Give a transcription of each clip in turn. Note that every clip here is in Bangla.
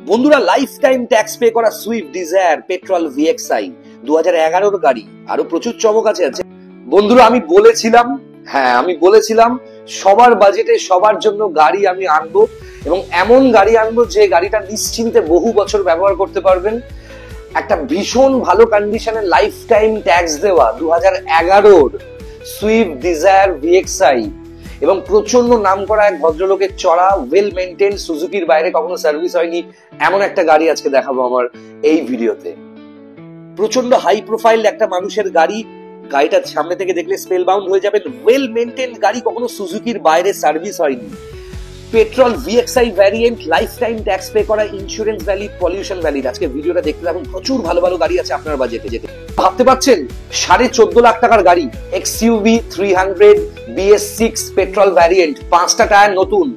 বন্ধুরা, লাইফ টাইম ট্যাক্স পে করা সুইফট ডিজায়ার পেট্রোল VXI 2011 গাড়ি, আরো প্রচুর চমক আছে। বন্ধুরা, আমি বলেছিলাম সবার বাজেটে সবার জন্য গাড়ি আমি আনবো, এবং এমন গাড়ি আনবো যে গাড়িটা নিশ্চিন্তে বহু বছর ব্যবহার করতে পারবেন। একটা ভীষণ ভালো কন্ডিশনের লাইফ টাইম ট্যাক্স দেওয়া 2011 সুইফট ডিজায়ার VXI, এবং প্রচন্ড নাম করা এক ভদ্রলোকের চড়া ওয়েল মেইনটেইন, সুজুকির বাইরে কখনো সার্ভিস হয়নি এমন একটা গাড়ি আজকে দেখাবো আমার এই ভিডিওতে। প্রচন্ড হাই প্রোফাইল একটা মানুষের গাড়ি, গাড়িটা সামনে থেকে দেখলে স্পেল বাউন্ড হয়ে যাবেন। ওয়েল মেইনটেইন গাড়ি, কখনো সুজুকির বাইরে সার্ভিস হয়নি। Petrol VXI variant, life time tax pay করা, ইন্স্যুরেন্স ভ্যালিড, পলিউশন ভ্যালিড। আজকে ভিডিওটা দেখতে থাকুন, প্রচুর ভালো ভালো গাড়ি আছে আপনার বাজেটে। যেতে ভাবতে পারছেন 14.5 লাখ টাকার গাড়ি, XUV 300 BS6 পেট্রোল ভ্যারিয়েন্ট, 5টা টায়ার নতুন।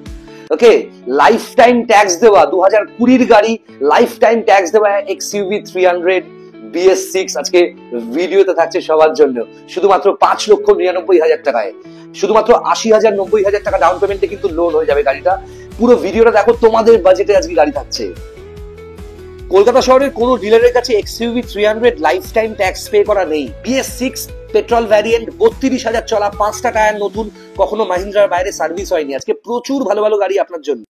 ওকে, লাইফ টাইম ট্যাক্স দেওয়া 2020 গাড়ি, লাইফ টাইম ট্যাক্স দেওয়া XUV 300 BS6 আজকে ভিডিওতে থাকছে সবার জন্য, শুধুমাত্র 5,99,000 টাকায়। শুধুমাত্র 80,000 90,000 টাকা ডাউন পেমেন্টে কিন্তু লোন হয়ে যাবে গাড়িটা। পুরো ভিডিওটা দেখো, তোমাদের বাজেটে আজকে গাড়ি থাকছে। কলকাতা শহরের কোনো ডিলারের কাছে XUV 300 life time tax pay করা নেই। BS6 পেট্রোল ভ্যারিয়েন্ট, 32,000 চলা, 5টা টায়ার নতুন, কখনো মাহিন্দ্রার বাইরে সার্ভিস হয়নি। আজকে প্রচুর ভালো ভালো গাড়ি আপনার জন্য।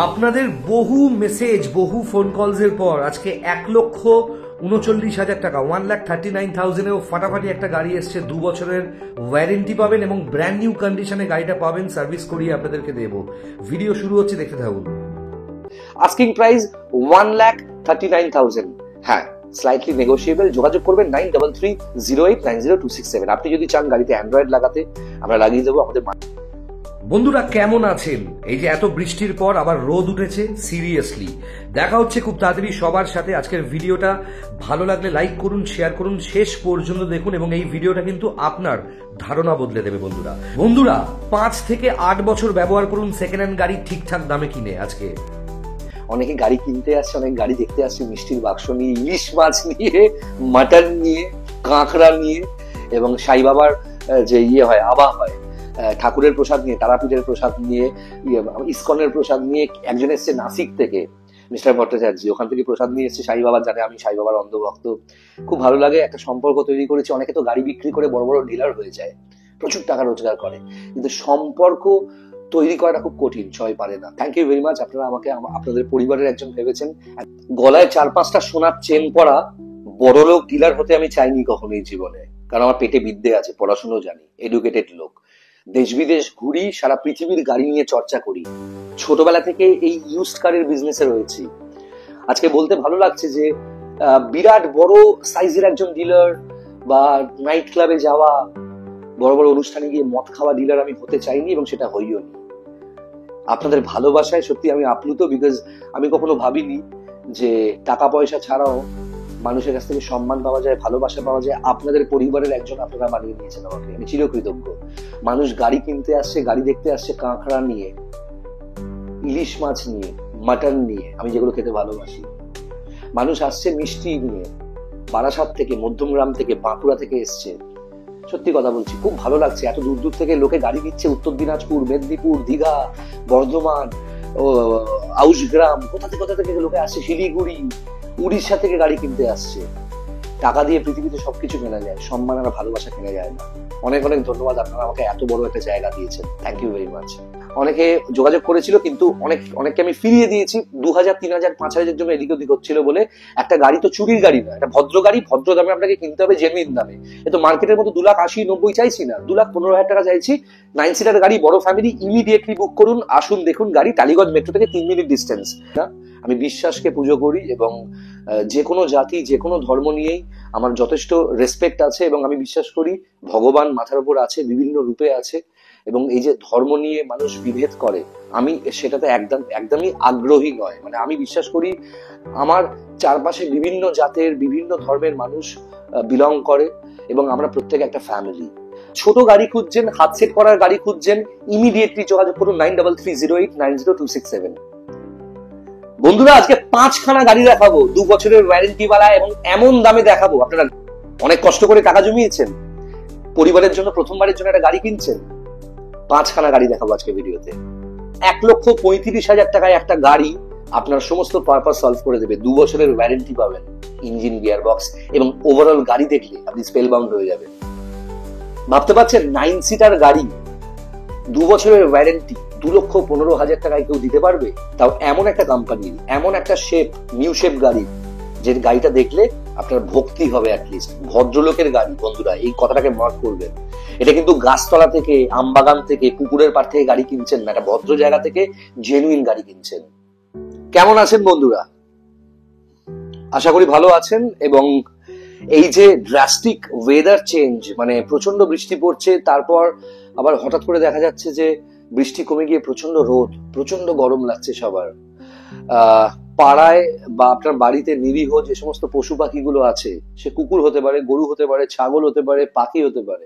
আপনাদের বহু মেসেজ, বহু ফোন কলস এর পর আজকে 1,39,000 টাকা, 1,39,000 ফাটাফাটি একটা গাড়ি এসছে। 2 বছরের ওয়ারেন্টি পাবেন এবং ব্র্যান্ড নিউ কন্ডিশনে গাড়িটা পাবেন, সার্ভিস করিয়ে আপনাদেরকে দেব। ভিডিও শুরু হচ্ছে, দেখতে থাকুন। আস্কিং প্রাইস 1,39,000, হ্যাঁ স্লাইটলি নেগোশিয়েবল। যোগাযোগ করবেন 9330890267। আপনি যদি চান গাড়িতে অ্যান্ড্রয়েড লাগাতে, আমরা লাগিয়ে দেবো। আমাদের বন্ধুরা কেমন আছেন? এই যে এত বৃষ্টির পর আবার রোদ উঠেছে, সিরিয়াসলি দেখা হচ্ছে খুব তাড়াতাড়ি সবার সাথে। আজকের ভিডিওটা ভালো লাগলে লাইক করুন, শেয়ার করুন, শেষ পর্যন্ত দেখুন, এবং এই ভিডিওটা কিন্তু আপনার ধারণা বদলে দেবে। বন্ধুরা 5 থেকে 8 বছর ব্যবহার করুন সেকেন্ড হ্যান্ড গাড়ি ঠিকঠাক দামে কিনে। আজকে অনেকে গাড়ি কিনতে আসছে, অনেক গাড়ি দেখতে আসছে, মিষ্টির বাক্স নিয়ে, ইলিশ মাছ নিয়ে, মাটন নিয়ে, কাঁকড়া নিয়ে, এবং সাই বাবার যে হয়, আবা হয়, ঠাকুরের প্রসাদ নিয়ে, তারাপীঠের প্রসাদ নিয়ে, ইসকনের প্রসাদ নিয়ে। একজন এসছে নাসিক থেকে, মিস্টার ভট্টাচার্য, ওখান থেকে প্রসাদ নিয়ে এসছে। সাই বাবা জানে আমি সাই বাবার অন্ধভক্ত, খুব ভালো লাগে। একটা সম্পর্ক তৈরি করেছে। অনেকে তো গাড়ি বিক্রি করে বড় বড় ডিলার হয়ে যায়, প্রচুর টাকা রোজগার করে, কিন্তু সম্পর্ক তৈরি করাটা খুব কঠিন, সবাই পারে না। থ্যাংক ইউ ভেরি মাচ, আপনারা আমাকে আপনাদের পরিবারের একজন ভেবেছেন। গলায় 4-5টা সোনার চেন পরা বড়লোক ডিলার হতে আমি চাইনি কখনোই জীবনে, কারণ আমার পেটে বিদ্যে আছে, পড়াশুনো জানি, এডুকেটেড লোক। দেশ বিদেশ ঘুরি, সারা পৃথিবীর গাড়ি নিয়ে চর্চা করি, ছোটবেলা থেকে এই ইউজড কারের বিজনেসে রয়েছি। আজকে বলতে ভালো লাগছে যে বিরাট বড় সাইজের একজন ডিলার বা নাইট ক্লাবে যাওয়া, বড় বড় অনুষ্ঠানে গিয়ে মদ খাওয়া ডিলার আমি হতে চাইনি, এবং সেটা হইও নি। আপনাদের ভালোবাসায় সত্যি আমি আপ্লুত, বিকজ আমি কখনো ভাবিনি যে টাকা পয়সা ছাড়াও মানুষের কাছ থেকে সম্মান পাওয়া যায়, ভালোবাসা পাওয়া যায়। আপনাদের পরিবারের একজন আপনারা বানিয়ে নিয়েছেন আমাকে, আমি চিরকৃতজ্ঞ। মানুষ গাড়ি কিনতে আসছে, গাড়ি দেখতে আসছে কাঁকড়া নিয়ে, ইলিশ মাছ নিয়ে, মাটন নিয়ে, আমি যেগুলো খেতে ভালোবাসি। মানুষ আসছে মিষ্টি নিয়ে, বারাসাত থেকে, মধ্যমগ্রাম থেকে, বাঁকুড়া থেকে এসছে। সত্যি কথা বলছি, খুব ভালো লাগছে। এত দূর দূর থেকে লোকে গাড়ি দিচ্ছে, উত্তর দিনাজপুর, মেদিনীপুর, দীঘা, বর্ধমান, আউশগ্রাম, কোথা থেকে লোকে আসছে, শিলিগুড়ি, উড়িষ্যা থেকে গাড়ি কিনতে আসছে। টাকা দিয়ে পৃথিবীতে সবকিছু কেনা যায়, সম্মান আর ভালোবাসা কেনা যায় না। অনেক অনেক ধন্যবাদ, আপনারা আমাকে এত বড় একটা জায়গা দিয়েছেন। Thank you very much. অনেকে যোগাযোগ করেছিল, কিন্তু অনেককে আমি ফিরিয়ে দিয়েছি। 2,000 3,000 5,000 জন্য এদিক ওদিক হচ্ছিল বলে। একটা গাড়ি তো চুরির গাড়ি না, একটা ভদ্র গাড়ি, ভদ্র দামে আপনাকে কিনতে হবে, জেনুইন দামে। এ তো মার্কেটের মতো 2,80,90 চাইছি না, 2,15,000 টাকা চাইছি। 9 সিটার গাড়ি, বড় ফ্যামিলি, ইমিডিয়েটলি বুক করুন। আসুন দেখুন গাড়ি, টালিগঞ্জ মেট্রো থেকে 3 মিনিট ডিস্টেন্স। আমি বিশ্বাসকে পুজো করি, এবং যে কোনো জাতি, যে কোনো ধর্ম নিয়েই আমার যথেষ্ট রেসপেক্ট আছে, এবং আমি বিশ্বাস করি ভগবান মাথার উপর আছে, বিভিন্ন রূপে আছে। এবং এই যে ধর্ম নিয়ে মানুষ বিভেদ করে, আমি সেটাতে একদমই আগ্রহী নয়। মানে আমি বিশ্বাস করি আমার চারপাশে বিভিন্ন জাতের, বিভিন্ন ধর্মের মানুষ বিলং করে, এবং আমরা প্রত্যেক একটা ফ্যামিলি। ছোট গাড়ি খুঁজছেন, হাত সেট করার গাড়ি খুঁজছেন, ইমিডিয়েটলি যোগাযোগ করুন 9330890267। বন্ধুরা আজকে 5খানা গাড়ি দেখাবো, 2 বছরের ওয়ারেন্টি वाला, এবং এমন দামে দেখাবো। আপনারা অনেক কষ্ট করে টাকা জমিয়েছেন, পরিবারের জন্য প্রথমবারের জন্য একটা গাড়ি কিনছেন। 5খানা গাড়ি দেখাবো আজকে ভিডিওতে। 1,35,000 টাকায় একটা গাড়ি আপনার সমস্ত পারপাস সলভ করে দেবে। 2 বছরের ওয়ারেন্টি পাবেন, ইঞ্জিন, গিয়ার বক্স এবং ওভারঅল গাড়ি দেখলে আপনি স্পেল বাউন্ড হয়ে যাবেন। ভাবতে পারছেন 9 সিটার গাড়ি, 2 বছরের ওয়ারেন্টি, 2,15,000 টাকায় কেউ দিতে পারবে? তাও এমন একটা কোম্পানির, এমন একটা শেপ, নিউ শেপ গাড়ি, যে গাড়িটা দেখলে আপনার ভক্তি হবে। অ্যাটলিস্ট ভদ্রলোকের গাড়ি বন্ধুরা, এই কথাটাকে মার্ক করবেন। এটা কিন্তু গাছতলা থেকে, আমবাগান থেকে, পুকুরের পাড় থেকে গাড়ি কিনছেন না, একটা ভদ্র জায়গা থেকে জেনুইন গাড়ি কিনছেন। কেমন আছেন বন্ধুরা? আশা করি ভালো আছেন। এবং এই যে ড্রাস্টিক ওয়েদার চেঞ্জ, মানে প্রচন্ড বৃষ্টি পড়ছে, তারপর আবার হঠাৎ করে দেখা যাচ্ছে যে বৃষ্টি কমে গিয়ে প্রচন্ড রোদ, প্রচন্ড গরম লাগছে সবার। পাড়ায় বা আপনার বাড়িতে নিরীহ যে সমস্ত পশু পাখিগুলো আছে, সে কুকুর হতে পারে, গরু হতে পারে, ছাগল হতে পারে, পাখি হতে পারে,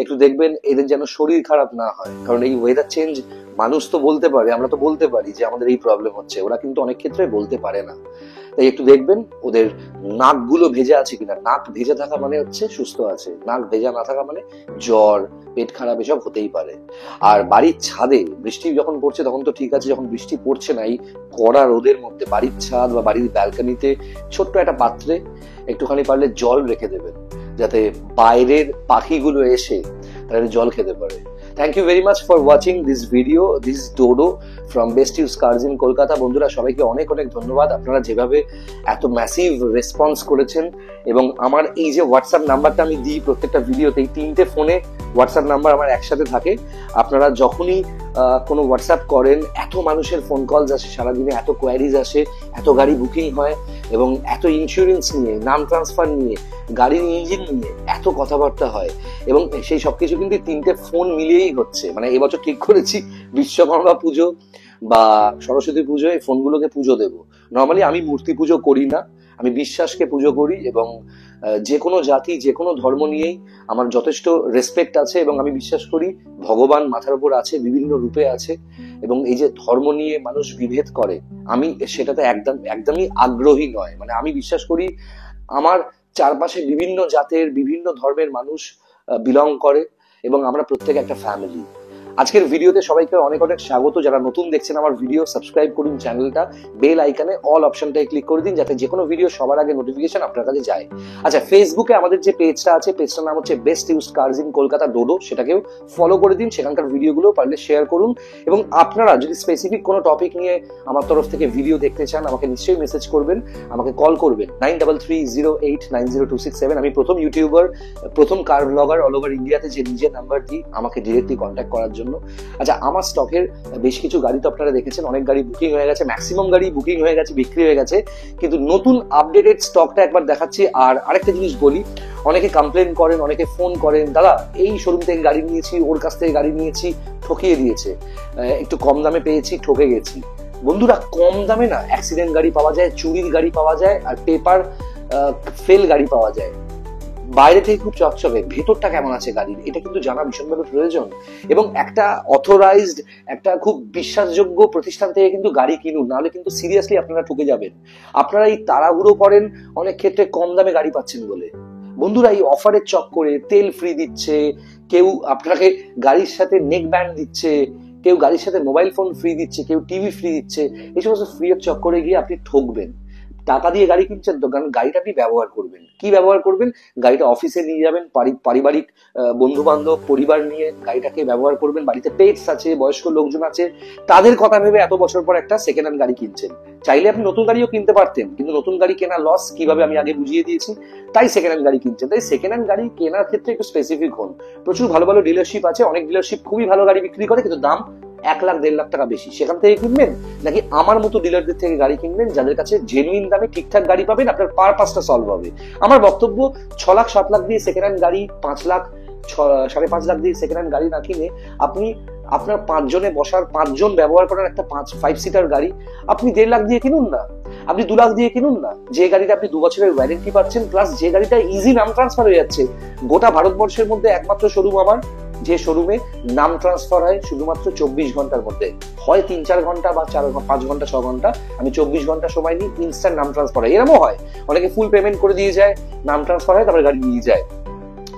একটু দেখবেন এদের যেন শরীর খারাপ না হয়। কারণ এই ওয়েদার চেঞ্জ, মানুষ তো বলতে পারে, আমরা তো বলতে পারি যে আমাদের এই প্রবলেম হচ্ছে, ওরা কিন্তু অনেক ক্ষেত্রে বলতে পারে না। তাই একটু দেখবেন ওদের নাকগুলো ভেজা আছে কিনা। নাক ভেজা থাকা মানে হচ্ছে সুস্থ আছে, নাক ভেজা না থাকা মানে জ্বর, পেট খারাপ, এসব হতেই পারে। আর বাড়ির ছাদে বৃষ্টি যখন পড়ছে তখন তো ঠিক আছে, যখন বৃষ্টি পড়ছে না, এই কড়া রোদের মধ্যে বাড়ির ছাদ বা বাড়ির ব্যালকনিতে ছোট্ট একটা পাত্রে একটুখানি পারলে জল রেখে দেবেন, যাতে বাইরের পাখিগুলো এসে তারা জল খেতে পারে। Thank you very much for watching this video. This Dodo from Best Use Cars in Kolkata. বন্ধুরা সবাইকে অনেক অনেক ধন্যবাদ, আপনারা যেভাবে এত ম্যাসিভ রেসপন্স করেছেন। এবং আমার এই যে হোয়াটসঅ্যাপ নাম্বারটা আমি দিই প্রত্যেকটা ভিডিওতে, এই 3টে ফোনে হোয়াটসঅ্যাপ নাম্বার আমার একসাথে থাকে। আপনারা যখনই কোনো হোয়াটসঅ্যাপ করেন, এত মানুষের ফোন কলস আসে সারাদিনে, এত কোয়ারিজ আসে, এত গাড়ি বুকিং হয়, এবং এত ইন্স্যুরেন্স নিয়ে, নাম ট্রান্সফার নিয়ে, গাড়ির ইঞ্জিন নিয়ে এত কথাবার্তা হয়। এবং সেই সবকিছু কিন্তু 3টে ফোন মিলিয়েই হচ্ছে। মানে এবছর ঠিক করেছি বিশ্বকর্মা পুজো বা সরস্বতী পুজো, এই ফোনগুলোকে পুজো দেব। নর্মালি আমি মূর্তি পুজো করি না, আমি বিশ্বাসকে পুজো করি। এবং যে কোনো জাতি, যে কোনো ধর্ম নিয়েই আমার যথেষ্ট রেসপেক্ট আছে। এবং আমি বিশ্বাস করি ভগবান মাথার উপর আছে, বিভিন্ন রূপে আছে। এবং এই যে ধর্ম নিয়ে মানুষ বিভেদ করে, আমি সেটাতে একদমই আগ্রহী নয়। মানে আমি বিশ্বাস করি আমার চারপাশে বিভিন্ন জাতের, বিভিন্ন ধর্মের মানুষ বিলং করে, এবং আমরা প্রত্যেকে একটা ফ্যামিলি। আজকের ভিডিওতে সবাইকে অনেক অনেক স্বাগত। যারা নতুন দেখছেন আমার ভিডিও, সাবস্ক্রাইব করুন চ্যানেলটা, বেল আইকনে অল অপশনটায় ক্লিক করে দিন, যাতে যে কোনো ভিডিও সবার আগে নোটিফিকেশন আপনার কাছে যায়। আচ্ছা, ফেসবুকে আমাদের যে পেজটা আছে, পেজটার নাম হচ্ছে Best Use Cars in Kolkata Dodo, সেটাকেও ফলো করে দিন। সেখানকার ভিডিওগুলো পারলে শেয়ার করুন। এবং আপনারা যদি স্পেসিফিক কোনো টপিক নিয়ে আমার তরফ থেকে ভিডিও দেখতে চান, আমাকে নিশ্চয়ই মেসেজ করবেন, আমাকে কল করবেন 9330890267। আমি প্রথম ইউটিউবার, প্রথম কার ব্লগার অল ওভার ইন্ডিয়াতে যে নিজের নাম্বার দিই আমাকে ডিরেক্টলি কন্ট্যাক্ট করার জন্য। আচ্ছা, আমার স্টকের বেশ কিছু গাড়ি তো আপনারা দেখেছেন, অনেক গাড়ি বুকিং হয়ে গেছে, ম্যাক্সিমাম গাড়ি বুকিং হয়ে গেছে, বিক্রি হয়ে গেছে। কিন্তু নতুন আপডেটেড স্টকটা একবার দেখাচ্ছি। আর আরেকটা জিনিস বলি, অনেকে কমপ্লেন করেন, অনেকে ফোন করেন, দাদা এই শোরুম থেকে গাড়ি নিয়েছি, ওর কাছ থেকে গাড়ি নিয়েছি, ঠকিয়ে দিয়েছে, একটু কম দামে পেয়েছি, ঠকে গেছি। বন্ধুরা, কম দামে না অ্যাক্সিডেন্ট গাড়ি পাওয়া যায়, চুরির গাড়ি পাওয়া যায়, আর পেপার ফেল গাড়ি পাওয়া যায়। বাইরে থেকে খুব চকচকে, ভেতরটা কেমন আছে গাড়ির, এটা কিন্তু জানা ভীষণভাবে প্রয়োজন। এবং একটা অথরাইজড, একটা খুব বিশ্বাসযোগ্য প্রতিষ্ঠান থেকে কিন্তু গাড়ি কিনুন, নাহলে কিন্তু সিরিয়াসলি আপনারা ঠকে যাবেন। আপনারা এই তাড়াহুড়ো করেন অনেক ক্ষেত্রে কম দামে গাড়ি পাচ্ছেন বলে। বন্ধুরা, এই অফারের চক্করে তেল ফ্রি দিচ্ছে, কেউ আপনাকে গাড়ির সাথে নেক ব্যান্ড দিচ্ছে, কেউ গাড়ির সাথে মোবাইল ফোন ফ্রি দিচ্ছে, কেউ টিভি ফ্রি দিচ্ছে। এই সমস্ত ফ্রি এর চক্করে গিয়ে আপনি ঠকবেন। টাকা দিয়ে গাড়ি কিনছেন তো, কারণ গাড়িটা আপনি ব্যবহার করবেন। কি ব্যবহার করবেন? গাড়িটা অফিসে নিয়ে যাবেন, পারিবারিক বন্ধু বান্ধব পরিবার নিয়ে গাড়িটাকে ব্যবহার করবেন। বাড়িতে পেটস আছে, বয়স্ক লোকজন আছে, তাদের কথা ভেবে এত বছর পর একটা সেকেন্ড হ্যান্ড গাড়ি কিনছেন। চাইলে আপনি নতুন গাড়িও কিনতে পারতেন, কিন্তু নতুন গাড়ি কেনা লস কিভাবে আমি আগে বুঝিয়ে দিয়েছি। তাই সেকেন্ড হ্যান্ড গাড়ি কিনছেন। তাই সেকেন্ড হ্যান্ড গাড়ি কেনার ক্ষেত্রে একটু স্পেসিফিক হন। প্রচুর ভালো ভালো ডিলারশিপ আছে, অনেক ডিলারশিপ খুবই ভালো গাড়ি বিক্রি করে, কিন্তু দাম 1 লাখ 1.5 লাখ টাকা বেশি। সেখান থেকে কিনবেন, নাকি আমার মতো ডিলারদের থেকে গাড়ি কিনবেন, যাদের কাছে জেনুইন দামে ঠিকঠাক গাড়ি পাবেন, আপনার পারপাসটা সলভ হবে। আমার বক্তব্য 6 লাখ 7 লাখ দিয়ে সেকেন্ড হ্যান্ড গাড়ি, 5 লাখ 5.5 লাখ দিয়ে সেকেন্ড হ্যান্ড গাড়ি না কিনে আপনি আপনার 5 জনে বসার, 5 জন ব্যবহার করার একটা 5 সিটার গাড়ি আপনি 1.5 লাখ দিয়ে কিনুন না, আপনি 2 লাখ দিয়ে কিনুন না। যে গাড়িটা আপনি 2 বছরের ওয়ারেন্টি পাচ্ছেন, প্লাস যে গাড়িটা ইজি নাম ট্রান্সফার হয়ে যাচ্ছে। গোটা ভারতবর্ষের মধ্যে একমাত্র শোরুম আমার, যে শোরুমে নাম ট্রান্সফার হয় শুধুমাত্র 24 ঘন্টার মধ্যে, হয় 3-4 ঘন্টা বা 5 ঘন্টা 6 ঘন্টা, আমি 24 ঘন্টা সময় নিই, ইনস্ট্যান্ট নাম ট্রান্সফার হয়। এরকমও হয়, অনেকে ফুল পেমেন্ট করে দিয়ে যায়, নাম ট্রান্সফার হয়, তারপরে গাড়ি নিয়ে যায়।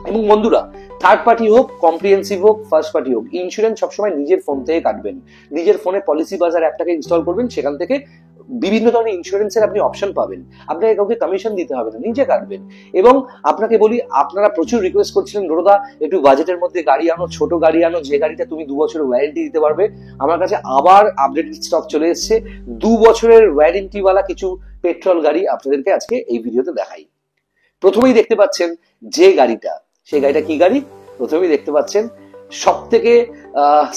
এবং বন্ধুরা, থার্ড পার্টি হোক, কম্প্রিহেন্সিভ হোক, ফার্স্ট পার্টি হোক, ইন্স্যুরেন্স সবসময় নিজের ফোন থেকে কাটবেন। নিজের ফোনে পলিসি বাজার অ্যাপটাকে ইনস্টল করবেন, সেখান থেকে বিভিন্ন ধরনের ইন্স্যুরেন্সের আপনি অপশন পাবেন, আপনাকে কাউকে কমিশন দিতে হবে না, নিজে কাটবেন। এবং আপনাকে বলি, আপনারা প্রচুর রিকোয়েস্ট করছিলেন রোদা একটু বাজেটের মধ্যে গাড়ি আনো, ছোট গাড়ি আনো, যে গাড়িটা তুমি 2 বছরের ওয়ারেন্টি দিতে পারবে। আমার কাছে আবার আপডেটেড স্টক চলে এসেছে, 2 বছরের ওয়ারেন্টিওয়ালা কিছু পেট্রোল গাড়ি আপনাদেরকে আজকে এই ভিডিওতে দেখাই। প্রথমেই দেখতে পাচ্ছেন যে গাড়িটা, সেই গাড়িটা কি গাড়ি? প্রথমেই দেখতে পাচ্ছেন সব থেকে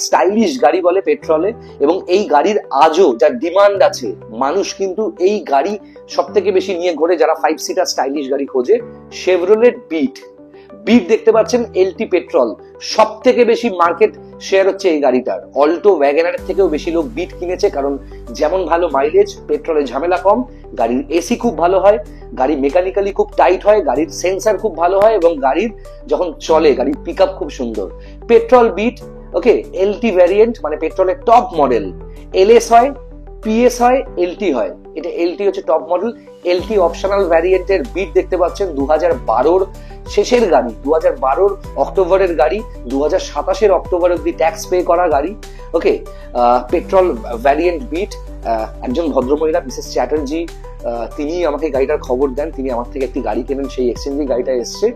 স্টাইলিশ গাড়ি বলে পেট্রোলে, এবং এই গাড়ির আজও যার ডিমান্ড আছে, মানুষ কিন্তু এই গাড়ি সব থেকে বেশি নিয়ে ঘোরে যারা 5 সিটার স্টাইলিশ গাড়ি খোঁজে। শেভরলেট বিট দেখতে পাচ্ছেন এলটি পেট্রোল, সব থেকে বেশি মার্কেট শেয়ার হচ্ছে এই গাড়িটার। অল্টো ওয়াগনারের থেকেও বেশি লোক বিট কিনেছে, কারণ যেমন ভালো মাইলেজ, পেট্রোলে ঝামেলা কম, গাড়ির এসি খুব ভালো হয়, গাড়ি মেকানিক্যালি খুব টাইট হয়, গাড়ির সেন্সার খুব ভালো হয়, এবং গাড়ির যখন চলে গাড়ির পিক আপ খুব সুন্দর। Petrol Beat, okay, LT variant মানে পেট্রোলের টপ মডেল। এলএস হয়, পিএস হয়, এলটি হয়। এটা এলটি হচ্ছে টপ মডেল, এলটি অপশনাল ভ্যারিয়েন্টের বিট দেখতে পাচ্ছেন। 2012-র শেষের গাড়ি, 2012-র অক্টোবরের গাড়ি, 2027-এর অক্টোবর অব্দি ট্যাক্স পে করা গাড়ি। Okay, petrol variant Beat. একজন ভদ্রমহিলা মিসেস চ্যাটার্জি, তিনি আমাকে গাড়িটার খবর দেন, তিনি আমার থেকে একটি গাড়ি কেনেন, সেই এক্সচেঞ্জে গাড়িটা এসছে,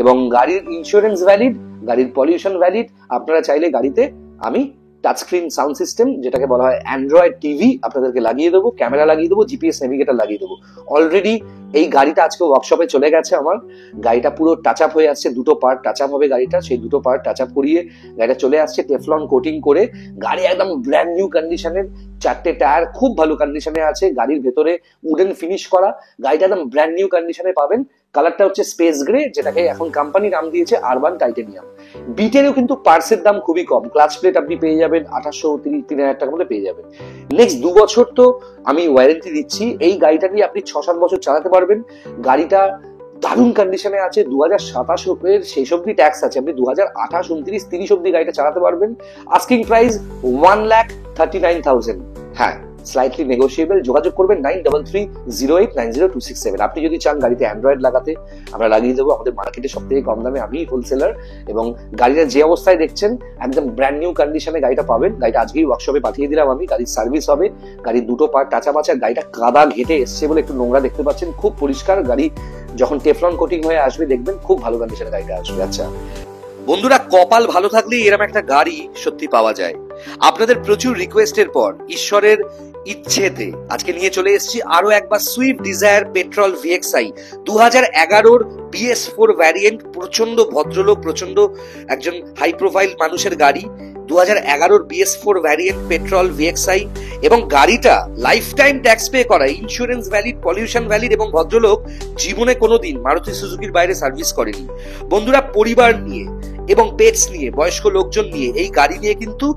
এবং গাড়ির ইন্স্যুরেন্স ভ্যালিড, গাড়ির পলিউশন ভ্যালিড। আপনারা চাইলে গাড়িতে আমি টাচ স্ক্রিন সাউন্ড সিস্টেম, যেটাকে বলা হয় অ্যান্ড্রয়েড টিভি, আপনাদেরকে লাগিয়ে দেবো, ক্যামেরা লাগিয়ে দেবো, জিপিএস নেভিগেটর লাগিয়ে দেবো। অলরেডি এই গাড়িটা আজকে ওয়ার্কশপে চলে গেছে আমার। গাড়িটা পুরো টাচ আপ হয়ে আসছে, 2টো পার্ট টাচ আপ হবে গাড়িটা, সেই 2টো পার্ট টাচ আপ করিয়ে গাড়িটা চলে আসছে টেফলন কোটিং করে। গাড়ি একদম ব্র্যান্ড নিউ কন্ডিশনের, 4টে টায়ার খুব ভালো কন্ডিশনে আছে, গাড়ির ভেতরে উডেন ফিনিশ করা, গাড়িটা একদম ব্র্যান্ড নিউ কন্ডিশনে পাবেন। কালারটা হচ্ছে স্পেস গ্রে, যেটাকে এখন কোম্পানি নাম দিয়েছে আরবান টাইটেনিয়াম। বিটেরও কিন্তু পার্টসের দাম খুবই কম, ক্লাচ প্লেট আপনি পেয়ে যাবেন 2800-3000 টাকার মধ্যে পেয়ে যাবেন। নেক্সট 2 বছর তো আমি ওয়ারেন্টি দিচ্ছি, এই গাড়িটা নিয়ে আপনি 6-7 বছর চালাতে পারবেন। গাড়িটা দারুণ কন্ডিশনে আছে, 2027 শেষ অব্দি ট্যাক্স আছে, আপনি 2028, 29, 30 অব্দি গাড়িটা চালাতে পারবেন। Asking price 1,39,000। হ্যাঁ, স্লাইটলি নেগোশিয়েবল। যোগাযোগ করবেন 9330890267। আপনি যদি চান গাড়িতে অ্যান্ড্রয়েড লাগাতে, আমরা লাগিয়ে দেবো। আমাদের মার্কেটে সব থেকে কম দামে আমি হোলসেলার, এবং গাড়িটা যে অবস্থায় দেখছেন একদম ব্র্যান্ড নিউ কন্ডিশনে গাড়িটা পাবেন। গাড়িটা আজকেই ওয়ার্কশপে পাঠিয়ে দিলাম আমি, গাড়ির সার্ভিস হবে, গাড়ির 2টো পার্ট টাচা বাচা। গাড়িটা কাদা ঘেটে এসছে বলে একটু নোংরা দেখতে পাচ্ছেন, খুব পরিষ্কার গাড়ি। যখন টেফলন কোটিং হয়ে আসবে দেখবেন খুব ভালো কন্ডিশনে গাড়িটা আসবে। আচ্ছা বন্ধুরা, কপাল ভালো থাকলে এরকম একটা গাড়ি সত্যি পাওয়া যায়। আপনাদের প্রচুর রিকোয়েস্টের পর, ঈশ্বরের ইচ্ছেতে আজকে নিয়ে চলে এসেছি আরো একবার সুইফট ডিজায়ার পেট্রোল ভিএক্সআই 2011-র BS4 ভ্যারিয়েন্ট। প্রচন্ড ভদ্রলোক, প্রচন্ড একজন হাই প্রোফাইল মানুষের গাড়ি। 2011-র BS4 ভ্যারিয়েন্ট পেট্রোল ভিএক্সআই, এবং গাড়িটা লাইফ টাইম ট্যাক্স পে করা, ইন্স্যুরেন্স ভ্যালিড, পলিউশন ভ্যালিড, এবং ভদ্রলোক জীবনে কোনোদিন মারুতি সুজুকির বাইরে সার্ভিস করেনি। বন্ধুরা, পরিবার নিয়ে এবং পেটস নিয়ে, বয়স্ক লোকজন নিয়ে এই গাড়ি নিয়ে কিন্তু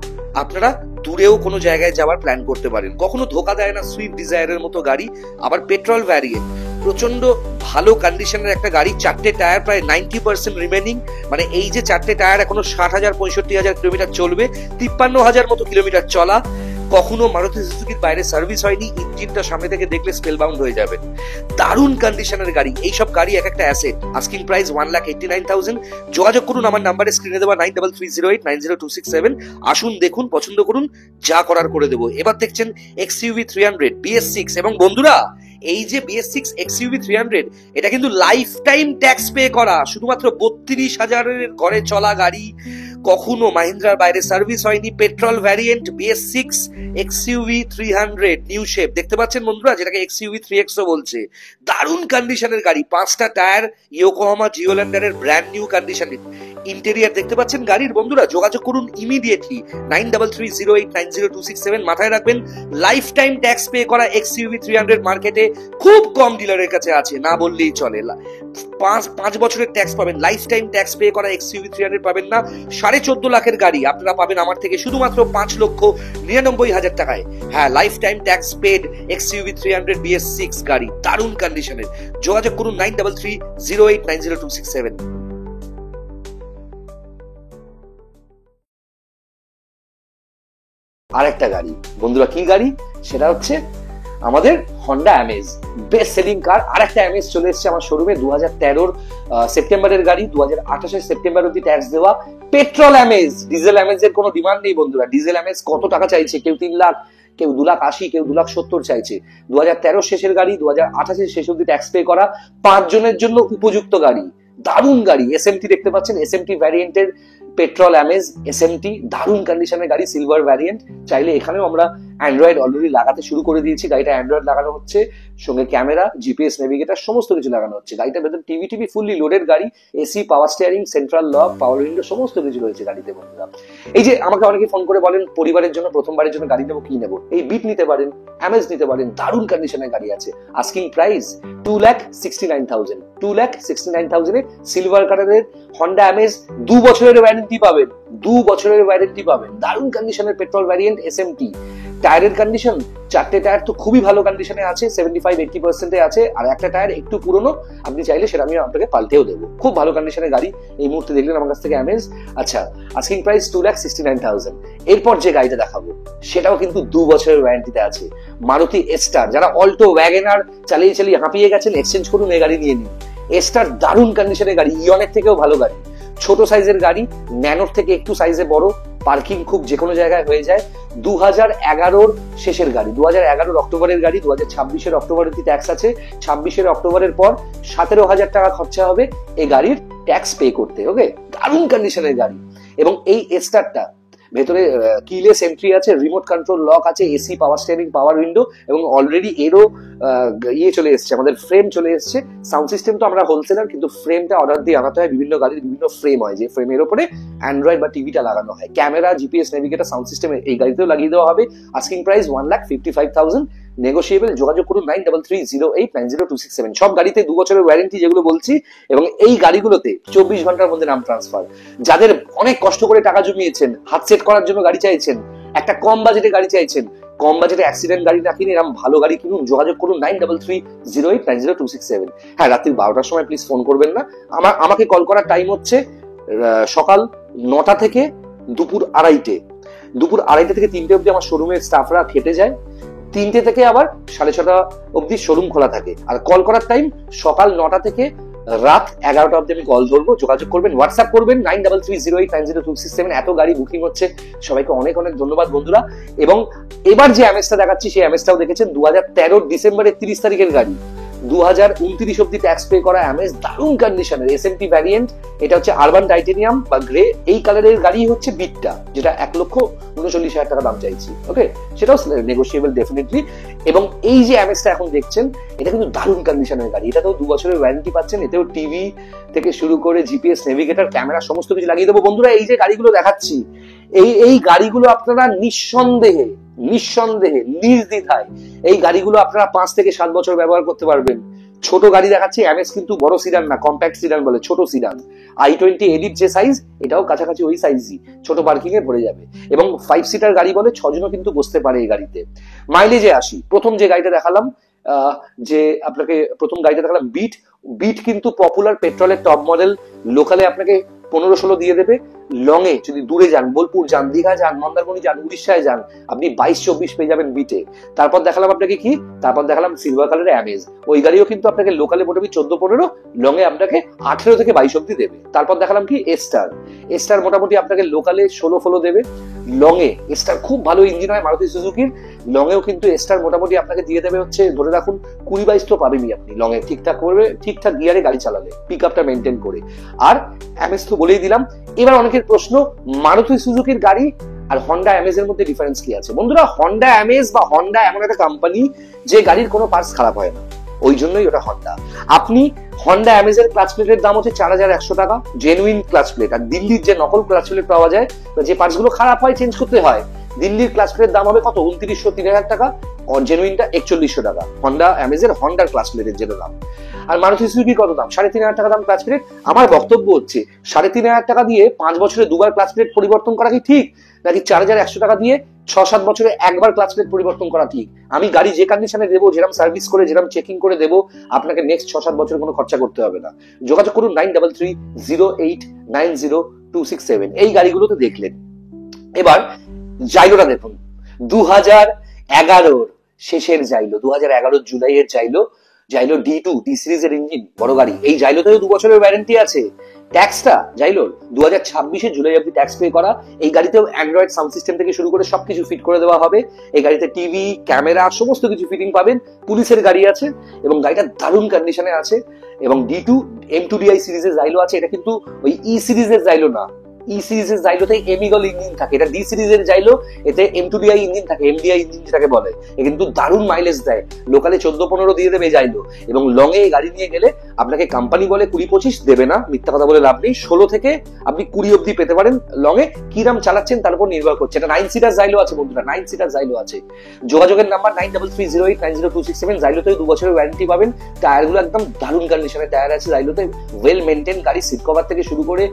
আপনারা দূরেও কোনো জায়গায় যাওয়ার প্ল্যান করতে পারেন। কখনো ধোকা দেয় না সুইফট ডিজায়ারের মতো গাড়ি। আবার পেট্রোল ভ্যারিয়েন্ট, প্রচন্ড ভালো কন্ডিশনের একটা গাড়ি। 4টে টায়ার প্রায় 90% রিমেনিং, মানে এই যে 4টে টায়ার এখনো 60,000-65,000 কিলোমিটার চলবে, 53,000 মতো কিলোমিটার চলা। কখনো মারুতি সুজুকির বাইরে সার্ভিস হয়নি। ইঞ্জিনটা সামনে থেকে দেখলে স্পেলবাউন্ড হয়ে যাবেন। দারুণ কন্ডিশনের গাড়ি। এইসব গাড়ি এক একটা অ্যাসেট। Asking price 1,89,000। যোগাযোগ করুন আমার নাম্বারে, স্ক্রিনে দেওয়া 9330890267। আসুন, দেখুন, পছন্দ করুন, যা করার করে দেবো। এবার দেখছেন XUV 300 BS6। এবং বন্ধুরা, এই যে BS6 XUV 300, এটা কিন্তু লাইফ টাইম ট্যাক্স পে করা, শুধুমাত্র 32,000-এর ঘরে চলা গাড়ি, কখনো মাহিন্দ্রার বাইরে সার্ভিস হয়নি। Petrol variant BS6 XUV 300 new shape দেখতে পাচ্ছেন বন্ধুরা, যেটাকে XUV 3X বলছে। দারুণ কন্ডিশনের গাড়ি, 5টা টায়ার ইয়োকোহামা জিওল্যান্ডারের ব্র্যান্ড নিউ কন্ডিশনের। ইন্টেরিয়ার দেখতে পাচ্ছেন গাড়ির। বন্ধুরা, যোগাযোগ করুন ইমিডিয়েটলি 9330890267। মাথায় রাখবেন, লাইফ টাইম ট্যাক্স পে করা XUV 300 মার্কেটে খুব কম ডিলারের কাছে আছে, না বললেই চলে। 5 বছরের ট্যাক্স পাবেন, লাইফ টাইম ট্যাক্স পে করা XUV 300 পাবেন না। 14.5 লাখের গাড়ি আপনারা পাবেন আমার থেকে শুধুমাত্র 5,99,000 টাকায়। হ্যাঁ, life time tax paid XUV 300 BS6 গাড়ি, দারুণ কন্ডিশনের। যোগাযোগ করুন 9330890267। আরেকটা গাড়ি বন্ধুরা, কি গাড়ি? সেটা হচ্ছে আমাদের হন্ডা অ্যামেজ, বেস্ট সেলিং কার। আরেকটা অ্যামেজ চলে এসেছে আমার শোরুমে, 2013-র সেপ্টেম্বরের গাড়ি, 2028-এর সেপ্টেম্বর অব্দি ট্যাক্স দেওয়া পেট্রোল অ্যামেজ। ডিজেল অ্যামেজের কোনো ডিমান্ড নেই বন্ধুরা। ডিজেল অ্যামেজ কত টাকা চাইছে? কেউ 3 লাখ, কেউ 2,80,000, কেউ 2,70,000 চাইছে। 2013 শেষের গাড়ি, 2028 শেষ অব্দি ট্যাক্স পে করা, 5 জনের জন্য উপযুক্ত গাড়ি, দারুণ গাড়ি। SMT দেখতে পাচ্ছেন, SMT ভ্যারিয়েন্টের পেট্রোল অ্যামেজ SMT, দারুণ কন্ডিশনের গাড়ি, সিলভার ভ্যারিয়েন্ট। চাইলে এখানেও আমরা অ্যান্ড্রয়েড অলরেডি লাগাতে শুরু করে দিয়েছি। গাড়িটা অ্যান্ড্রয়েড লাগানো হচ্ছে, সঙ্গে ক্যামেরা, জিপিএস নেভিগেটর সমস্ত কিছু লাগানো হচ্ছে। গাড়িটার ভেতর টিভি ফুললি লোডেড গাড়ি, AC, power steering, central lock, পাওয়ার উইন্ডো সমস্ত কিছু রয়েছে গাড়িতে বন্ধুরা। এই যে আমাকে অনেকে ফোন করে বলেন পরিবারের জন্য প্রথমবারের জন্য গাড়ি নেবো, কি নেবো? এই বিট নিতে পারেন, অ্যামেজ নিতে পারেন, দারুণ কন্ডিশনের গাড়ি আছে। আস্কিং প্রাইস 2,69,000, 2,69,000 এ সিলভার কালারের হন্ডা অ্যামেজ, 2 বছরের ওয়ারেন্টি পাবেন, 2 বছরের ওয়ারেন্টি পাবেন, দারুণ কন্ডিশনের পেট্রোল ভ্যারিয়েন্ট SMT। টায়ারের কন্ডিশন, 4টে টায়ার তো খুবই ভালো কন্ডিশনে আছে, 75-80% আছে, আর একটা টায়ার একটু পুরনো, আপনি চাইলে সেটা আমি আপনাকে পাল্টেও দেবো। খুব ভালো কন্ডিশনের গাড়ি এই মুহূর্তে দেখলেন আমার কাছ থেকে অ্যামেজ। আচ্ছা, আস্কিং প্রাইস 2,69,000। এরপর যে গাড়িটা দেখাবো সেটাও কিন্তু 2 বছরের ওয়ারেন্টিতে আছে, মারুতি এস্টার। যারা অল্টো ওয়াগনার চালিয়ে হাঁপিয়ে গেছেন, এক্সচেঞ্জ করুন, এই গাড়ি নিয়ে নিন। এস্টার দারুণ কন্ডিশনের গাড়ি, ইয়নের থেকেও ভালো গাড়ি, ছোট সাইজের গাড়ি, ন্যানোর থেকে একটু সাইজে বড়, পার্কিং খুব যে কোনো জায়গায় হয়ে যায়। 2011 শেষের গাড়ি, 2011 অক্টোবরের গাড়ি, 2026 অক্টোবর অব্দি ট্যাক্স আছে। 26 অক্টোবরের পর 17,000 টাকা খরচা হবে এই গাড়ির ট্যাক্স পে করতে। ওকে, দারুণ কন্ডিশনের গাড়ি। এবং এই এস্টারটা ভেতরে কিলেস এন্ট্রি আছে, রিমোট কন্ট্রোল লক আছে, এসি, পাওয়ার স্টিয়ারিং, পাওয়ার উইন্ডো, এবং অলরেডি এরও চলে এসছে, আমাদের ফ্রেম চলে এসছে। সাউন্ড সিস্টেম তো আমরা হোলসেলার, কিন্তু ফ্রেমটা অর্ডার দিয়ে আনাতে হয়। বিভিন্ন গাড়ির বিভিন্ন ফ্রেম হয়, যে ফ্রেমের উপরে অ্যান্ড্রয়েড বা টিভিটা লাগানো হয়। Camera, GPS navigator, sound system এই গাড়িতেও লাগিয়ে দেওয়া হবে। Asking price 1,55,000, negotiable. যোগাযোগ করুন 9330890267। সব গাড়িতে 2 বছরের ওয়ারেন্টি যেগুলো বলছি, এবং এই গাড়িগুলোতে 24 ঘন্টার মধ্যে নাম ট্রান্সফার। যাদের অনেক কষ্ট করে টাকা জমিয়েছেন, হাত সেট করার জন্য গাড়ি চাইছেন, একটা কম বাজেটে গাড়ি চাইছেন, কম বাজেটে অ্যাক্সিডেন্ট গাড়ি না কিনে এরকম ভালো গাড়ি কিনুন। যোগাযোগ করুন 9330890267। হ্যাঁ, রাত্রি 12টার সময় প্লিজ ফোন করবেন না। আমাকে কল করার টাইম হচ্ছে সকাল 9টা থেকে দুপুর 2:30। দুপুর 2:30 থেকে 3টে অব্দি আমার শোরুমের স্টাফরা খেটে যায়। 3টে থেকে আবার 6:30 অব্দি শোরুম খোলা থাকে। আর কল করার টাইম সকাল 9টা থেকে রাত 11টা অব্দি আমি কল ধরবো। যোগাযোগ করবেন, হোয়াটসঅ্যাপ করবেন 9330890267। এত গাড়ি বুকিং হচ্ছে, সবাইকে অনেক অনেক ধন্যবাদ বন্ধুরা। এবং এবার যে অ্যামেজটা দেখাচ্ছি সেই অ্যামেজটাও দেখেছেন, 2013 ডিসেম্বরের 30 তারিখের গাড়ি, 2029 অব্দি ট্যাক্স পে করা অ্যামেজ, দারুণ কন্ডিশনের SMT ভ্যারিয়েন্ট। এটা হচ্ছে আরবান টাইটেনিয়াম বা গ্রে। এই কালারের গাড়ি হচ্ছে বিটটা, যেটা 1,39,000 টাকা দাম চাইছি। ওকে, সেটাও নেগোশিয়েবল ডেফিনেটলি। এবং এই যে অ্যামেজটা এখন দেখছেন, এটা কিন্তু দারুণ কন্ডিশনের গাড়ি। এটাতেও 2 বছরের ওয়ারেন্টি পাচ্ছেন। এতেও টিভি থেকে শুরু করে জিপিএস নেভিগেটর, ক্যামেরা সমস্ত কিছু লাগিয়ে দেবো বন্ধুরা। এই যে গাড়িগুলো দেখাচ্ছি, এই গাড়িগুলো আপনারা নিঃসন্দেহে নির্দ্বিধায় এই গাড়িগুলো আপনারা 5 থেকে 7 বছর ব্যবহার করতে পারবেন। ছোট গাড়ি দেখাচ্ছি, অ্যামেজ কিন্তু বড় সিডান না, কম্প্যাক্ট সিডান বলে, ছোট সিডান। i20 এলিট যে সাইজ, এটাও কাছাকাছি ওই সাইজই, ছোট পার্কিং এ ভরে যাবে। এবং 5 সিটার গাড়ি বলে, 6 জনও কিন্তু বসতে পারে এই গাড়িতে। মাইলেজে আসি, প্রথম যে গাড়িটা দেখালাম, যে আপনাকে প্রথম গাড়িটা দেখালাম বিট কিন্তু পপুলার পেট্রোলের টপ মডেল। লোকালে আপনাকে 15-16 দিয়ে দেবে। লং এ যদি দূরে যান, বোলপুর যান, দীঘা যান, মন্দারমণি যান, উড়িষ্যায় যান, আপনি 22-24 পেয়ে যাবেন বিটে। তারপর দেখালাম আপনাকে কি, তারপর দেখালাম সিলভার কালারের অ্যামেজ। ওই গাড়িও কিন্তু আপনাকে লোকালে মোটামুটি 14-15, লং এ আপনাকে 18 থেকে 22 অব্দি দেবে। তারপর দেখালাম কি এস্টার মোটামুটি আপনাকে লোকালে 16-16 দেবে। লং এ এস্টার খুব ভালো ইঞ্জিন হয় মারুতি সুজুকির। লং এও কিন্তু এস্টার মোটামুটি আপনাকে দিয়ে দেবে হচ্ছে, ধরে রাখুন 20-22 তো পাবেনই আপনি লং এ, ঠিকঠাক করবে, ঠিকঠাক গিয়ারে গাড়ি চালালে, পিক আপটা মেনটেন করে। আর অ্যামেজ তো বলেই দিলাম। এবার অনেকের প্রশ্ন, মারুতি সুজুকির গাড়ি আর হন্ডা অ্যামেজের মধ্যে ডিফারেন্স কি আছে? বন্ধুরা, হন্ডা অ্যামেজ বা হন্ডা এমন একটা কোম্পানি যে গাড়ির কোনো পার্টস খারাপ হয় না, ওই জন্যই ওটা হন্ডা। আপনি হন্ডা অ্যামেজের ক্লাচ প্লেটের দাম হচ্ছে 4,100 টাকা, জেনুইন ক্লাচ প্লেট। আর দিল্লির যে নকল ক্লাচ প্লেট পাওয়া যায়, যে পার্টস গুলো খারাপ হয় চেঞ্জ করতে হয়, দিল্লির ক্লাচ প্লেটের দাম হবে কত? 2,900-3,000 টাকা, আর জেনুইনটা 4,100 টাকা। হন্ডা অ্যামেজের হন্ডার ক্লাচ প্লেটের যেটা দাম। আর মারুতি সুজুকি কত দাম? 3,500 টাকা দাম ক্লাচ প্লেট। আমার বক্তব্য হচ্ছে, 3,500 টাকা দিয়ে 5 বছরে 2বার ক্লাচ প্লেট পরিবর্তন করা কি ঠিক? নাকি 4,100 টাকা দিয়ে 6-7 বছরে 1বার ক্লাচ প্লেট পরিবর্তন করা ঠিক? আমি গাড়ি যে কন্ডিশনে দেবো, যেরকম সার্ভিস করে, যেরকম চেকিং করে দেবো, আপনাকে নেক্সট 6-7 বছর কোনো খরচা করতে হবে না। যোগাযোগ করুন 9330890267। এই গাড়িগুলো তো দেখলেন। এবার জাইলোটা দেখুন, 2011 শেষের জাইলো, 2011 জুলাইয়ের জাইলো, জাইলো D2 D সিরিজের ইঞ্জিন, বড় গাড়ি। এই জাইলোতেও 2 বছরের ওয়ারেন্টি আছে। ট্যাক্সটা জাইলোর 2026 জুলাই অব্দি ট্যাক্স পে করা। এই গাড়িতেও অ্যান্ড্রয়েড সাউন্ড সিস্টেম থেকে শুরু করে সবকিছু ফিট করে দেওয়া হবে। এই গাড়িতে টিভি, ক্যামেরা সমস্ত কিছু ফিটিং পাবেন। পুলিশের গাড়ি আছে এবং গাড়িটা দারুণ কন্ডিশনে আছে। এবং D2 M2DI সিরিজের জাইলো আছে। এটা কিন্তু ওই ই সিরিজের জাইলো না, ই সিরিজের জাইলোতে এমিগল ইঞ্জিন থাকে, এটা ডি সিরিজের জাইলো, এতে M2DI ইঞ্জিন থাকে, MDI ইঞ্জিন যেটাকে বলে। এ কিন্তু দারুণ মাইলেজ দেয়, লোকালে 14-15 দিয়ে দেবে জাইলো। এবং লং এ গাড়ি নিয়ে গেলে আপনাকে কোম্পানি বলে 20-25 দেবে না, মিথ্যা কথা বলে লাভ নেই। 16 থেকে আপনি 20 অব্দি পেতে পারেন লং এ। কিরাম চালাচ্ছেন তার উপর নির্ভর করছে। এটা 9 সিটার জাইলো আছে বন্ধুরা, 9 সিটার জাইলো আছে। যোগাযোগের নাম্বার 9330890267। জাইলোতে 2 বছরের ওয়ারেন্টি পাবেন। টায়ারগুলো একদম দারুণ কন্ডিশনের টায়ার আছে জাইলোতে, ওয়েল মেনটেন গাড়ি। সিট কভার থেকে শুরু করে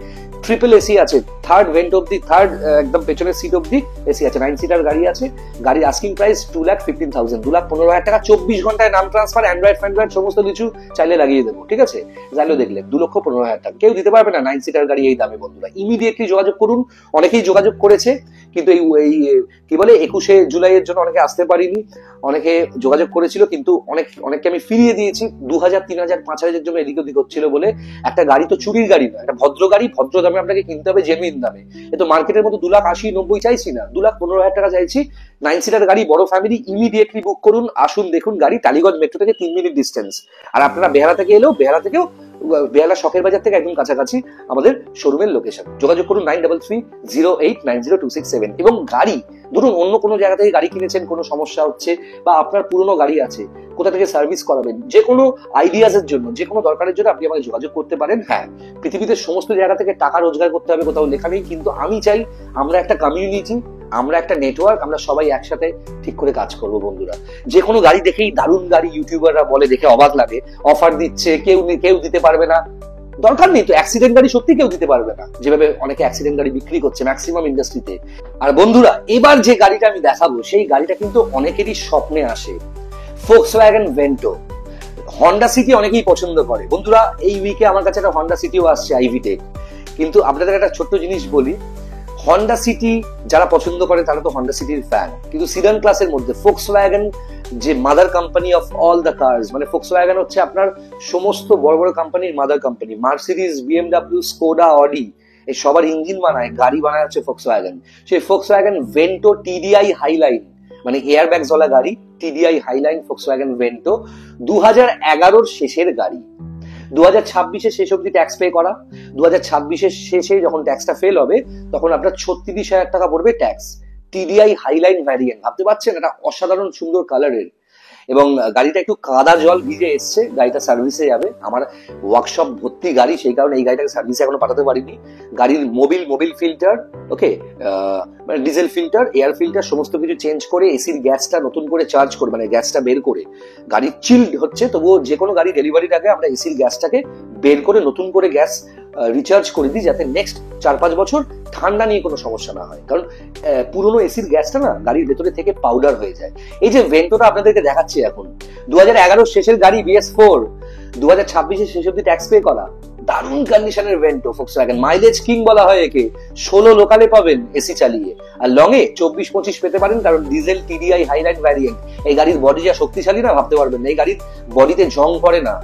ট্রিপল এসি আছে, থার্ড ভেন্ট অব্দি, থার্ড একদম পেছনের সিট অব্দি এসি আছে। 9 সিটার গাড়ি আছে। গাড়ির আস্কিং প্রাইস 2,15,000, 2,15,000 টাকা। 24 ঘন্টায় নাম ট্রান্সফার, অ্যান্ড্রয়েড ফ্যান্ড্রয়েড সমস্ত কিছু চাইলে লাগিয়ে দেবো, ঠিক আছে? জাইলো দেখলে 2,15,000 টাকা কেউ দিতে পারবে না 9 সিটার গাড়ি এই দামে বন্ধুরা। ইমিডিয়েটলি যোগাযোগ করুন। অনেকেই যোগাযোগ করেছে, কিন্তু এই কি বলে 21শে জুলাইয়ের জন্য অনেকে আসতে পারিনি। অনেকে যোগাযোগ করেছিল, কিন্তু অনেককে আমি ফিরিয়ে দিয়েছি। 2,000, 3,000, 5,000 জন্য এদিক ওদিক হচ্ছিল বলে। একটা গাড়ি তো চুরির গাড়ি না, একটা ভদ্র গাড়ি, ভদ্র দামে আপনাকে কিনতে হবে, জেনুইন দামে। এ তো মার্কেটের মতো 2,80,90 চাইছি না, 2,15,000 টাকা চাইছি। 9 সিটার গাড়ি, বড় ফ্যামিলি, ইমিডিয়েটলি বুক করুন। আসুন দেখুন গাড়ি, টালিগঞ্জ মেট্রো থেকে 3 মিনিট ডিস্টেন্স। আর আপনারা বেহালা থেকে এলেও বেহালা শখের বাজার থেকে একদম কাছাকাছি আমাদের শোরুমের লোকেশন। যোগাযোগ করুন 9330890267। এবং গাড়ি ধরুন অন্য কোনো জায়গা থেকে গাড়ি কিনেছেন, কোনো সমস্যা হচ্ছে, বা আপনার পুরনো গাড়ি আছে, কোথা থেকে সার্ভিস করাবেন, যে কোনো আইডিয়াজের জন্য, যে কোনো দরকারের জন্য আপনি আমাকে যোগাযোগ করতে পারেন। হ্যাঁ, পৃথিবীতে সমস্ত জায়গা থেকে টাকা রোজগার করতে হবে কোথাও লেখা নেই, কিন্তু আমি চাই আমরা একটা কমিউনিটি, আমরা একটা নেটওয়ার্ক, আমরা সবাই একসাথে ঠিক করে কাজ করবো বন্ধুরা। যে কোনো গাড়ি দেখেই দারুণ গাড়ি ইউটিউবাররা বলে, দেখে অবাক লাগে, অফার দিচ্ছে, কেউ দিতে পারবে না। দরকার নেই তো, অ্যাক্সিডেন্ট গাড়ি সত্যি কেউ দিতে পারবে না, যেভাবে অনেকে অ্যাক্সিডেন্ট গাড়ি বিক্রি করছে ম্যাক্সিমাম ইন্ডাস্ট্রিতে। আর বন্ধুরা, এবার যে গাড়িটা আমি দেখাবো সেই গাড়িটা কিন্তু অনেকেরই স্বপ্নে আসে, ফোক্সওয়াগন ভেন্টো। হন্ডা সিটি অনেকেই পছন্দ করে বন্ধুরা। এই উইকে আমার কাছে একটা হন্ডা সিটিও আসছে, আইভিটেক। কিন্তু আপনাদের একটা ছোট্ট জিনিস বলি, হন্ডা সিটি যারা পছন্দ করে তারা তো হন্ডা সিটির ফ্যান, কিন্তু সিডান ক্লাসের মধ্যে ফোক্সওয়াগন যে mother company of all the cars, মানে ফোক্সওয়াগন হচ্ছে আপনার সমস্ত বড় বড় কোম্পানির mother company. Mercedes, BMW, Skoda, Audi, এই সবার ইঞ্জিন বানায়, গাড়ি বানায় হচ্ছে ফোক্সওয়াগন। সেই ফোক্সওয়াগন ভেন্টো TDI হাইলাইন, মানে এয়ার ব্যাগস ওয়ালা গাড়ি, TDI হাইলাইন ফোক্সওয়াগন ভেন্টো 2011-র শেষের গাড়ি। 2026-এ শেষ অব্দি ট্যাক্স পে করা। 2026-এর শেষে যখন ট্যাক্সটা ফেল হবে তখন আপনার 36,000 টাকা পড়বে ট্যাক্স। TDI হাইলাইন ভ্যারিয়েন্ট, ভাবতে পারছেন? এটা অসাধারণ সুন্দর কালারের। এবং গাড়িটা একটু কাদা জল ভিজে এসছে, গাড়িটা সার্ভিসে যাবে। আমার ওয়ার্কশপ ভর্তি গাড়ি, সেই কারণে এই গাড়িটাকে সার্ভিসে এখনো পাঠাতে পারিনি। গাড়ির মোবিল ফিল্টার, ওকে, মানে ডিজেল ফিল্টার, এয়ার ফিল্টার সমস্ত কিছু চেঞ্জ করে, এসির গ্যাসটা নতুন করে চার্জ করে, মানে গ্যাসটা বের করে, গাড়ি চিল্ড হচ্ছে। তবুও যে কোনো গাড়ি ডেলিভারির আগে আমরা এসির গ্যাসটাকে বের করে নতুন করে গ্যাস রিচার্জ করে দিই, যাতে নেক্সট 4-5 বছর ঠান্ডা নিয়ে কোনো সমস্যা না হয়। কারণ পুরোনো এসির গ্যাসটা না গাড়ির ভেতরে থেকে পাউডার হয়ে যায়। এই যে ভেন্টোটা আপনাদেরকে দেখাচ্ছি এখন, 2011-র শেষের গাড়ি, BS4, 2026-এর শেষ অব্দি ট্যাক্স পে করা, দারুণ কন্ডিশনের ভেন্টো ফোক্সওয়াগন। মাইলেজ কিং বলা হয় একে, 16 লোকালে পাবেন এসি চালিয়ে, আর লং এ 24-25 পেতে পারেন, কারণ ডিজেল TDI হাইলাইন ভ্যারিয়েন্ট। এই গাড়ির বডি যা শক্তিশালী না, ভাবতে পারবেন না। এই গাড়ির বডিতে জং পড়ে না,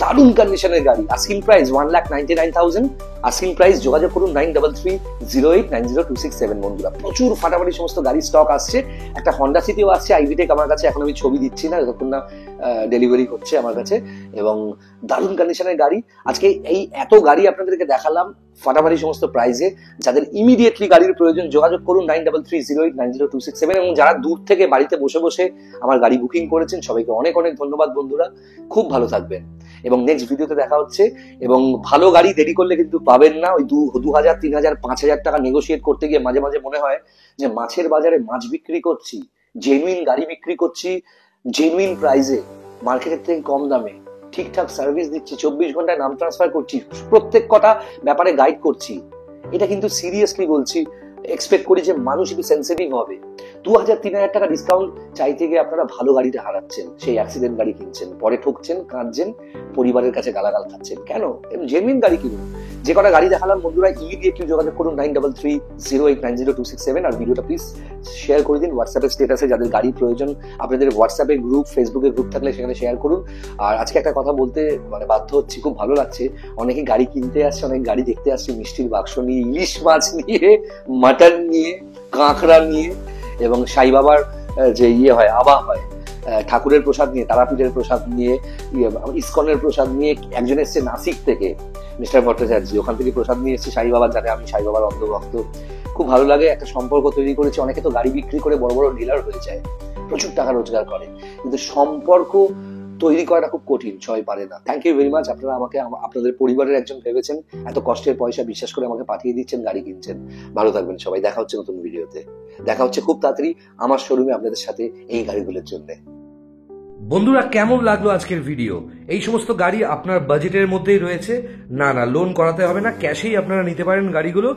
দারুণ কন্ডিশনের গাড়ি। Asking price 1,99,000। Asking price. যোগাযোগ করুন 9330890267 বন্ধুরা। প্রচুর ফাটাফাটি সমস্ত গাড়ি স্টক আসছে। একটা হন্ডা সিটিও আসছে, আইভিটেক আমার কাছে। এখন আমি ছবি দিচ্ছি না যতক্ষণ না ডেলিভারি হচ্ছে আমার কাছে। এবং দারুণ কন্ডিশনের গাড়ি। আজকে এই এত গাড়ি আপনাদেরকে দেখালাম ফাটাফাটি সমস্ত প্রাইসে। যাদের ইমিডিয়েটলি গাড়ির প্রয়োজন যোগাযোগ করুন 9330890267। এবং যারা দূর থেকে বাড়িতে বসে বসে আমার গাড়ি বুকিং করেছেন সবাইকে অনেক অনেক ধন্যবাদ বন্ধুরা। খুব ভালো থাকবেন এবং নেক্সট ভিডিওতে দেখা হচ্ছে। এবং ভালো গাড়ি দেরি করলে কিন্তু পাবেন না। ওই 2,000, 3,000, 5,000 টাকা নেগোশিয়েট করতে গিয়ে মাঝে মাঝে মনে হয় যে মাছের বাজারে মাছ বিক্রি করছি, জেনুইন গাড়ি বিক্রি করছি জেনুইন প্রাইসে, মার্কেটের থেকে কম দামে, ঠিকঠাক সার্ভিস দিচ্ছি, 24 ঘন্টায় নাম ট্রান্সফার করছি, প্রত্যেক কটা ব্যাপারে গাইড করছি। এটা কিন্তু সিরিয়াসলি বলছি। এক্সপেক্ট করি যে মানুষ একটু সেন্সিটিভ হবে। 2,000, 3,000 টাকা ডিসকাউন্ট চাইতে গিয়ে আপনারা ভালো গাড়িটা হারাচ্ছেন, সেই অ্যাক্সিডেন্ট গাড়ি কিনছেন, পরে ঠকছেন, কাঁদছেন, পরিবারের কাছে গালাগাল খাচ্ছেন। কেন? জেনুইন গাড়ি কিনুন। যে কটা গাড়ি দেখালাম বন্ধুরা ইমিডিয়েটলি যোগাযোগ করুন 9330890267 আর ভিডিওটা প্লিজ শেয়ার করে দিন হোয়াটসঅ্যাপের স্ট্যাটাসে। যাদের গাড়ি প্রয়োজন আপনাদের হোয়াটসঅ্যাপে গ্রুপ, ফেসবুকে গ্রুপ থাকলে সেখানে শেয়ার করুন। আর আজকে একটা কথা বলতে বাধ্য হচ্ছি, খুব ভালো লাগছে। অনেকে গাড়ি কিনতে আসছে, অনেক গাড়ি দেখতে আসছে মিষ্টির বাক্স নিয়ে, ইলিশ মাছ নিয়ে, মাটন নিয়ে, কাঁকড়া নিয়ে, এবং সাই বাবার যে হয় আবা হয়, ঠাকুরের প্রসাদ নিয়ে, তারাপীঠের প্রসাদ নিয়ে, ইসকনের প্রসাদ নিয়ে। একজন এসছে নাসিক থেকে, মিস্টার ভট্টাচার্য, ওখান থেকে প্রসাদ নিয়ে এসছে সাই বাবার, জানে আমি সাই বাবার অন্ধভক্ত। খুব ভালো লাগে, একটা সম্পর্ক তৈরি করেছে। অনেকে তো গাড়ি বিক্রি করে বড় বড় ডিলার হয়ে যায়, প্রচুর টাকা রোজগার করে, কিন্তু সম্পর্ক তৈরি করাটা খুব কঠিন, সবাই পারে না। থ্যাংক ইউ ভেরি মাচ, আপনারা আমাকে আপনাদের পরিবারের একজন ভেবেছেন, এত কষ্টের পয়সা বিশ্বাস করে আমাকে পাঠিয়ে দিচ্ছেন, গাড়ি কিনছেন। ভালো থাকবেন সবাই, দেখা হচ্ছে নতুন ভিডিওতে, দেখা হচ্ছে খুব তাড়াতাড়ি আমার শোরুমে আপনাদের সাথে এই গাড়িগুলোর জন্য। বন্ধুরা কেমন লাগলো আজকের ভিডিও? এই সমস্ত গাড়ি আপনার বাজেটের মধ্যেই রয়েছে, না লোন করাতে হবে না, ক্যাশেই আপনারা নিতে পারেন গাড়িগুলো।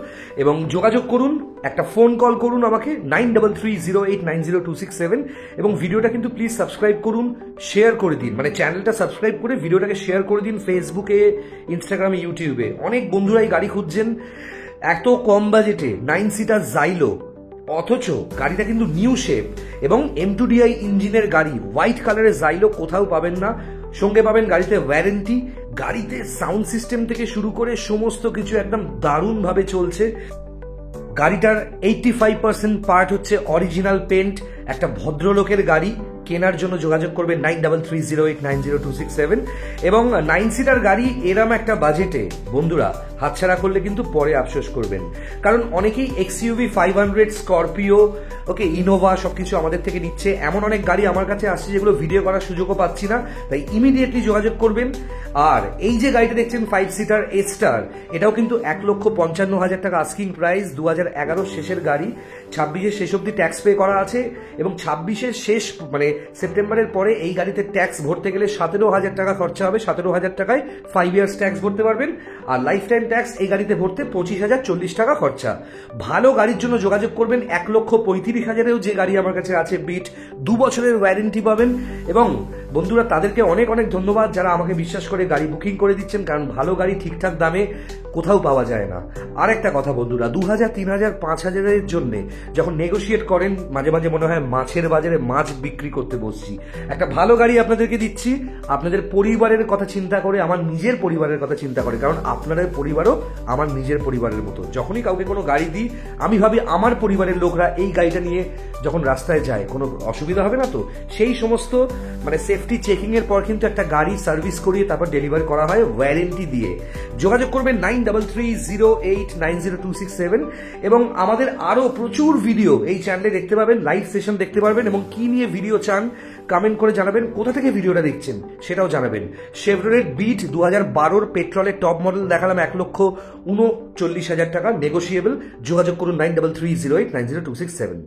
এবং যোগাযোগ করুন, একটা ফোন কল করুন আমাকে 9330890267। এবং ভিডিওটা কিন্তু প্লিজ সাবস্ক্রাইব করুন, শেয়ার করে দিন, মানে চ্যানেলটা সাবস্ক্রাইব করে ভিডিওটাকে শেয়ার করে দিন ফেসবুকে, ইনস্টাগ্রামে, ইউটিউবে। অনেক বন্ধুরাই গাড়ি খুঁজছেন এত কম বাজেটে 9 সিটার জাইলো, অথচ গাড়িটা কিন্তু নিউ শেপ এবং M2DI ইঞ্জিনের গাড়ি, হোয়াইট কালারের জাইলো কোথাও পাবেন না। সঙ্গে পাবেন গাড়িতে ওয়ারেন্টি, গাড়িতে সাউন্ড সিস্টেম থেকে শুরু করে সমস্ত কিছু একদম দারুণভাবে চলছে। গাড়িটার 85% পার্ট হচ্ছে অরিজিনাল পেন্ট। একটা ভদ্রলোকের গাড়ি, কেনার জন্য যোগাযোগ করবেন 9330890267। এবং 9 সিটার গাড়ি এরম একটা বাজেটে বন্ধুরা হাতছাড়া করলে কিন্তু পরে আফসোস করবেন। কারণ অনেকেই XUV 500, স্করপিও, ওকে, ইনোভা সবকিছু আমাদের থেকে নিচ্ছে। এমন অনেক গাড়ি আমার কাছে আসছে যেগুলো ভিডিও করার সুযোগও পাচ্ছি না, তাই ইমিডিয়েটলি যোগাযোগ করবেন। আর এই যে গাড়িটা দেখছেন 5 সিটার এস্টার, এটাও কিন্তু 1,55,000 টাকা আস্কিং প্রাইস। 2011 শেষের গাড়ি, 26-এর শেষ অব্দি ট্যাক্স পে করা আছে। এবং 26-এর শেষ মানে সেপ্টেম্বরের পরে এই গাড়িতে ট্যাক্স ভরতে গেলে 17,000 টাকা খরচা হবে। 17,000 টাকায় 5 ইয়ার্স ট্যাক্স ভরতে পারবেন। আর লাইফ টাইম ট্যাক্স এই গাড়িতে ভরতে 25,040 টাকা খরচা। ভালো গাড়ির জন্য যোগাযোগ করবেন। 1,35,000-এও যে গাড়ি আমার কাছে আছে বিট, 2 বছরের ওয়ারেন্টি পাবেন। এবং বন্ধুরা তাদেরকে অনেক অনেক ধন্যবাদ যারা আমাকে বিশ্বাস করে গাড়ি বুকিং করে দিচ্ছেন, কারণ ভালো গাড়ি ঠিকঠাক দামে কোথাও পাওয়া যায় না। আর একটা কথা বন্ধুরা, 2,000, 3,000, 5,000-এর জন্য যখন নেগোশিয়েট করেন মাঝে মাঝে মনে হয় মাছের বাজারে মাছ বিক্রি করতে বসছি। একটা ভালো গাড়ি আপনাদেরকে দিচ্ছি আপনাদের পরিবারের কথা চিন্তা করে, আমার নিজের পরিবারের কথা চিন্তা করে, কারণ আপনাদের পরিবারও আমার নিজের পরিবারের মতো। যখনই কাউকে কোনো গাড়ি দিই আমি ভাবি আমার পরিবারের লোকরা এই গাড়িটা নিয়ে যখন রাস্তায় যায় কোনো অসুবিধা হবে না তো। সেই সমস্ত মানে সেফটি চেকিং এর পর কিন্তু একটা গাড়ি সার্ভিস করিয়ে তারপর ডেলিভারি করা হয় ওয়ারেন্টি দিয়ে। যোগাযোগ করবেন 9330890267। এবং আমাদের আরো প্রচুর ভিডিও এই চ্যানেলে দেখতে পাবেন, লাইভ সেশন দেখতে পারবেন। এবং কি নিয়ে ভিডিও চান কমেন্ট করে জানাবেন, কোথা থেকে ভিডিওটা দেখছেন সেটাও জানাবেন। শেভরলেট বিট 2012 পেট্রোলের টপ মডেল দেখালাম 1,39,000 টাকা, নেগোশিয়েবল। যোগাযোগ করুন 9330890267।